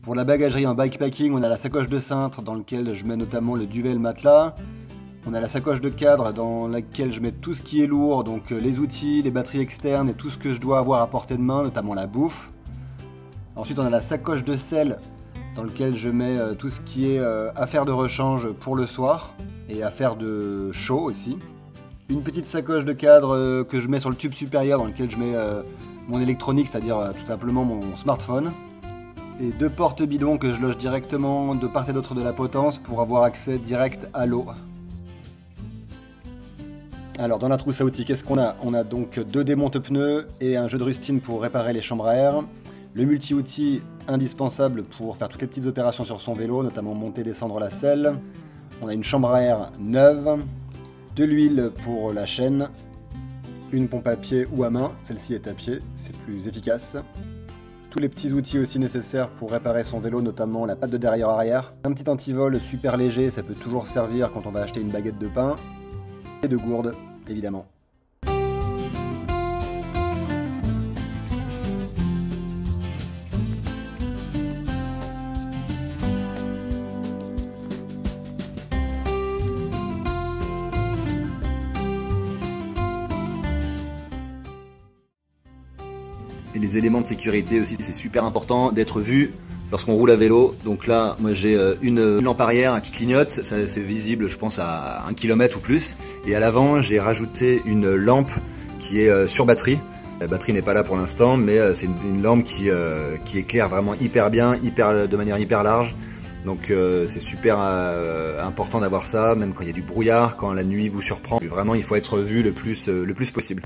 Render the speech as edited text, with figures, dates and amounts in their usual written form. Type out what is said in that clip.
Pour la bagagerie en bikepacking, on a la sacoche de cintre dans laquelle je mets notamment le duvet et le matelas. On a la sacoche de cadre dans laquelle je mets tout ce qui est lourd, donc les outils, les batteries externes et tout ce que je dois avoir à portée de main, notamment la bouffe. Ensuite on a la sacoche de selle dans laquelle je mets tout ce qui est affaires de rechange pour le soir et affaires de chaud aussi. Une petite sacoche de cadre que je mets sur le tube supérieur dans lequel je mets mon électronique, c'est-à-dire tout simplement mon smartphone. Et 2 portes bidons que je loge directement de part et d'autre de la potence pour avoir accès direct à l'eau. Alors dans la trousse à outils, qu'est-ce qu'on a? On a donc 2 démonte-pneus et un jeu de rustine pour réparer les chambres à air. Le multi-outil indispensable pour faire toutes les petites opérations sur son vélo, notamment monter et descendre la selle. On a une chambre à air neuve, de l'huile pour la chaîne, une pompe à pied ou à main, celle-ci est à pied, c'est plus efficace. Tous les petits outils aussi nécessaires pour réparer son vélo, notamment la patte de derrière arrière. Un petit antivol super léger, ça peut toujours servir quand on va acheter une baguette de pain. Et de gourdes, évidemment. Et les éléments de sécurité aussi, c'est super important d'être vu lorsqu'on roule à vélo. Donc là, moi j'ai une lampe arrière qui clignote, ça c'est visible je pense à 1 km ou plus. Et à l'avant, j'ai rajouté une lampe qui est sur batterie. La batterie n'est pas là pour l'instant, mais c'est une lampe qui éclaire vraiment hyper bien, de manière hyper large. Donc c'est super important d'avoir ça, même quand il y a du brouillard, quand la nuit vous surprend. Vraiment, il faut être vu le plus possible.